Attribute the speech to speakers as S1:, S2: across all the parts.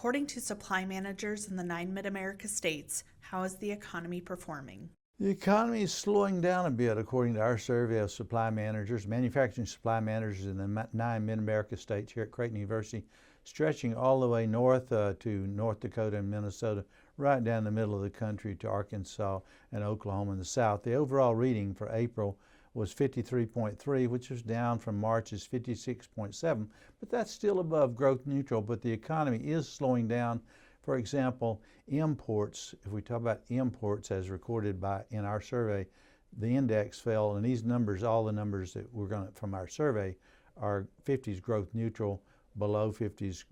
S1: According to supply managers in the 9 Mid-America states, how is the economy performing?
S2: The economy is slowing down a bit, according to our survey of supply managers, manufacturing supply managers in the 9 Mid-America states here at Creighton University, stretching all the way north to North Dakota and Minnesota, right down the middle of the country to Arkansas and Oklahoma in the south. The overall reading for April was 53.3, which was down from March's 56.7, but that's still above growth neutral, but the economy is slowing down. For example, imports, if we talk about imports as recorded in our survey, the index fell, and these numbers, all the numbers that we're going to, from our survey, are 50s growth neutral, below 50s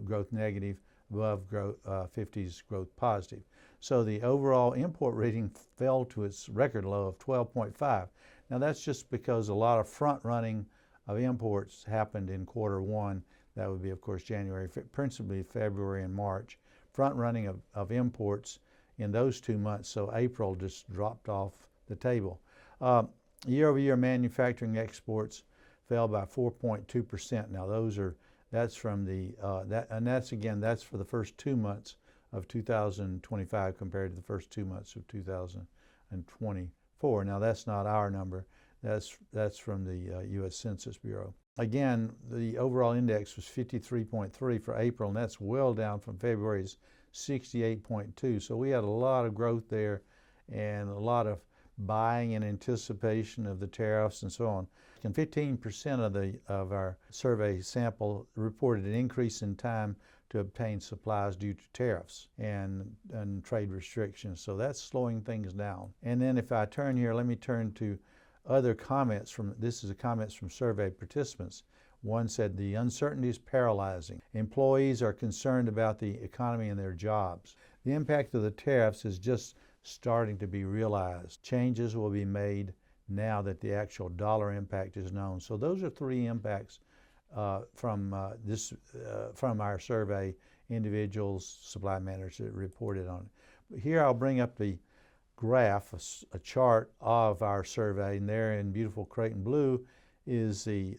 S2: growth negative, above 50s growth positive. So the overall import reading fell to its record low of 12.5. Now that's just because a lot of front running of imports happened in Q1. That would be, of course, January, principally February and March. Front running of imports in those 2 months, so April just dropped off the table. Year-over-year manufacturing exports fell by 4.2%. Now that's from the that's for the first 2 months of 2025 compared to the first 2 months of 2024. Now that's not our number. That's from the U.S. Census Bureau. Again, the overall index was 53.3 for April, and that's well down from February's 68.2. So we had a lot of growth there and a lot of buying in anticipation of the tariffs and so on. And 15% of our survey sample reported an increase in time to obtain supplies due to tariffs and trade restrictions. So that's slowing things down. And then if I turn here, let me turn to other comments from, this is the comments from survey participants. One said, the uncertainty is paralyzing. Employees are concerned about the economy and their jobs. The impact of the tariffs is just starting to be realized. Changes will be made now that the actual dollar impact is known. So those are 3 impacts from our survey, individuals, supply managers that reported on it. Here I'll bring up the graph, a chart of our survey, and there in beautiful Creighton blue is the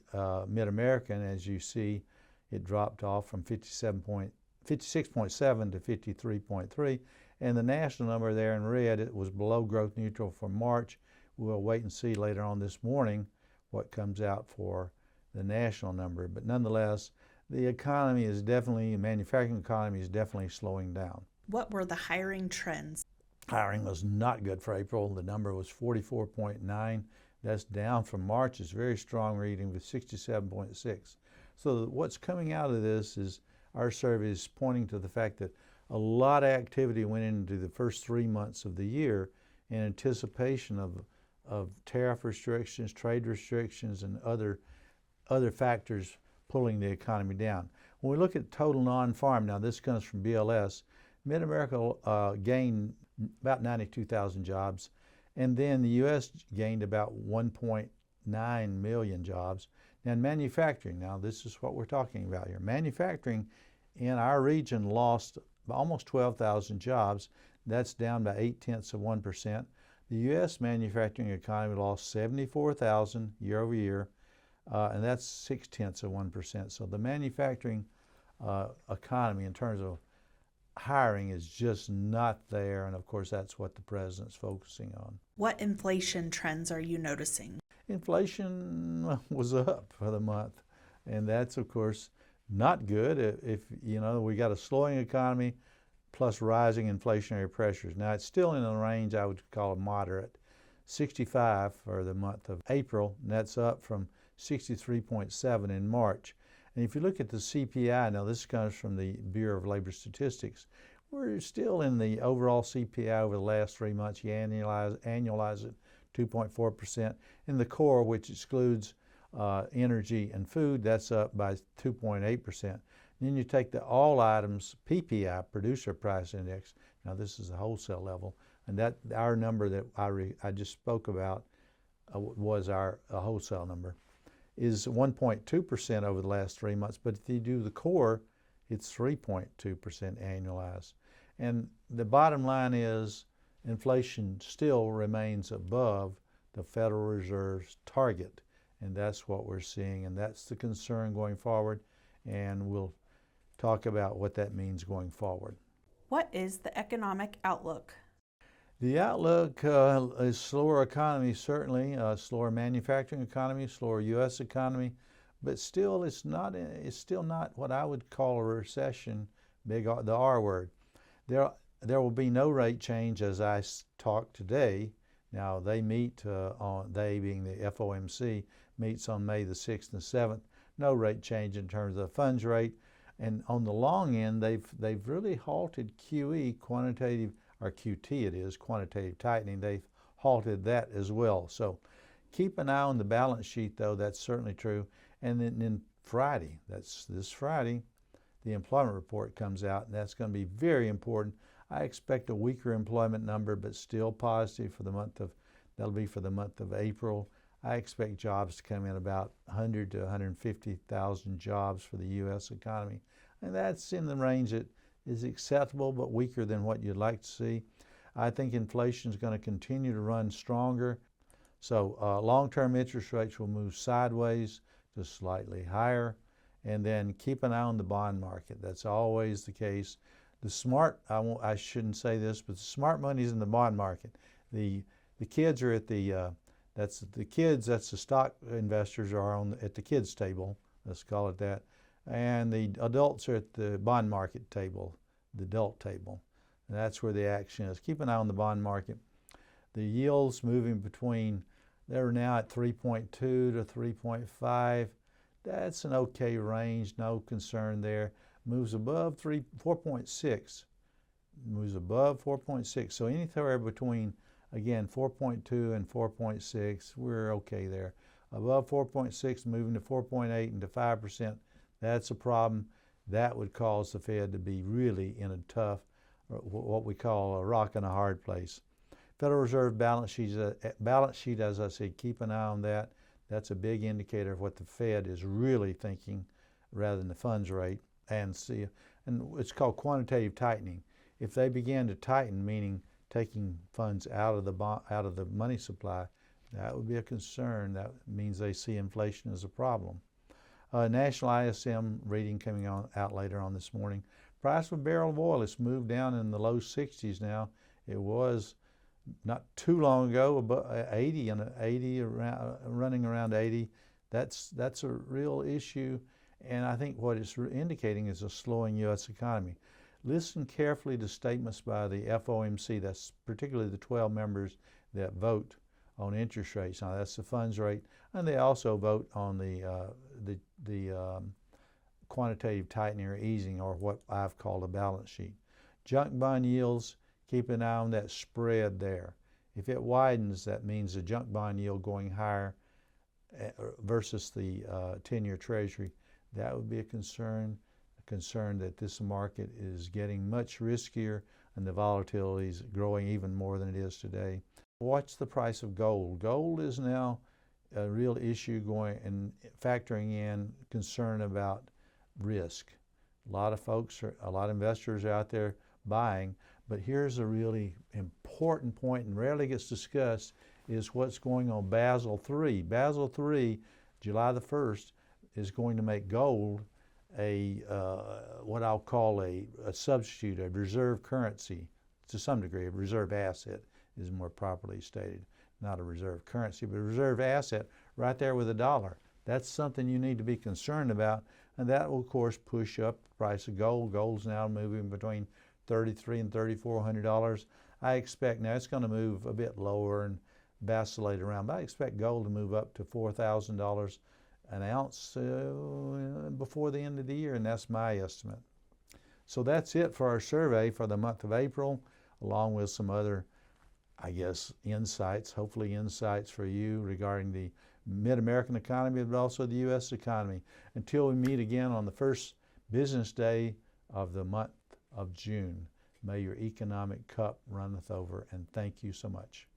S2: Mid-American. As you see, it dropped off from 56.7 to 53.3, and the national number there in red, it was below growth neutral for March. We'll wait and see later on this morning what comes out for the national number, but nonetheless, the economy is definitely, the manufacturing economy is definitely slowing down.
S1: What were the hiring trends?
S2: Hiring was not good for April. The number was 44.9. That's down from March's very strong reading with 67.6. So what's coming out of this is our survey is pointing to the fact that a lot of activity went into the first 3 months of the year in anticipation of tariff restrictions, trade restrictions, and other factors pulling the economy down. When we look at total non-farm, now this comes from BLS, Mid-America gained about 92,000 jobs, and then the U.S. gained about 1.9 million jobs. Now in manufacturing, now this is what we're talking about here. Manufacturing in our region lost almost 12,000 jobs. That's down by 0.8%. The U.S. manufacturing economy lost 74,000 year over year, and that's 0.6%. So the manufacturing economy in terms of hiring is just not there, and of course that's what the president's focusing on.
S1: What inflation trends are you noticing?
S2: Inflation was up for the month, and that's of course not good if you know we got a slowing economy plus rising inflationary pressures. Now it's still in a range I would call moderate, 65 for the month of April, and that's up from 63.7 in March. And if you look at the CPI, now this comes from the Bureau of Labor Statistics, we're still in the overall CPI over the last 3 months. You annualize it 2.4%. In the core, which excludes energy and food, that's up by 2.8%. Then you take the all items PPI, Producer Price Index. Now this is the wholesale level, and that our number that I just spoke about was our wholesale number, is 1.2% over the last 3 months. But if you do the core, it's 3.2% annualized. And the bottom line is inflation still remains above the Federal Reserve's target. And that's what we're seeing, and that's the concern going forward. And we'll talk about what that means going forward.
S1: What is the economic outlook?
S2: The outlook is slower economy, certainly, slower manufacturing economy, slower U.S. economy, but still it's still not what I would call a recession, the R word. There will be no rate change as I talk today. Now they meet they being the FOMC meets on May the 6th and 7th. No rate change in terms of the funds rate, and on the long end they've really halted QE, quantitative, or QT it is, quantitative tightening. They've halted that as well. So keep an eye on the balance sheet though, that's certainly true. And then Friday, that's this Friday, the employment report comes out, and that's going to be very important. I expect a weaker employment number, but still positive for the month of, that'll be for the month of April. I expect jobs to come in about 100 to 150,000 jobs for the U.S. economy. And that's in the range that is acceptable, but weaker than what you'd like to see. I think inflation is going to continue to run stronger. So long-term interest rates will move sideways to slightly higher. And then keep an eye on the bond market. That's always the case. The smart, I shouldn't say this, but the smart money is in the bond market. The kids are at that's the stock investors are at the kids table, let's call it that. And the adults are at the bond market table, the adult table. And that's where the action is. Keep an eye on the bond market. The yields moving between, they're now at 3.2 to 3.5. That's an okay range, no concern there. Moves above 4.6, moves above 4.6. So anywhere between, again, 4.2 and 4.6, we're okay there. Above 4.6, moving to 4.8 and to 5%, that's a problem. That would cause the Fed to be really in a tough, what we call a rock and a hard place. Federal Reserve balance sheet, as I said, keep an eye on that. That's a big indicator of what the Fed is really thinking rather than the funds rate. And it's called quantitative tightening. If they begin to tighten, meaning taking funds out of the money supply, that would be a concern. That means they see inflation as a problem. National ISM reading coming out later on this morning. Price of a barrel of oil has moved down in the low 60s now. It was not too long ago about 80 running around 80. That's a real issue, and I think what it's indicating is a slowing U.S. economy. Listen carefully to statements by the FOMC. That's particularly the 12 members that vote on interest rates. Now that's the funds rate, and they also vote on the quantitative tightening or easing, or what I've called a balance sheet. Junk bond yields, keep an eye on that spread there. If it widens, that means the junk bond yield going higher versus the 10-year Treasury. That would be a concern that this market is getting much riskier and the volatility is growing even more than it is today. Watch the price of gold. Gold is now a real issue going and factoring in concern about risk. A lot of investors are out there buying, but here's a really important point and rarely gets discussed, is what's going on Basel III. Basel III, July the 1st, is going to make gold what I'll call a substitute, a reserve currency, to some degree. A reserve asset is more properly stated. Not a reserve currency, but a reserve asset right there with a dollar. That's something you need to be concerned about, and that will, of course, push up the price of gold. Gold's now moving between $3,300 and $3,400. I expect, now it's going to move a bit lower and vacillate around, but I expect gold to move up to $4,000 an ounce before the end of the year, and that's my estimate. So that's it for our survey for the month of April, along with some other, I guess, insights, hopefully insights for you regarding the Mid-American economy, but also the U.S. economy. Until we meet again on the first business day of the month of June, may your economic cup runneth over, and thank you so much.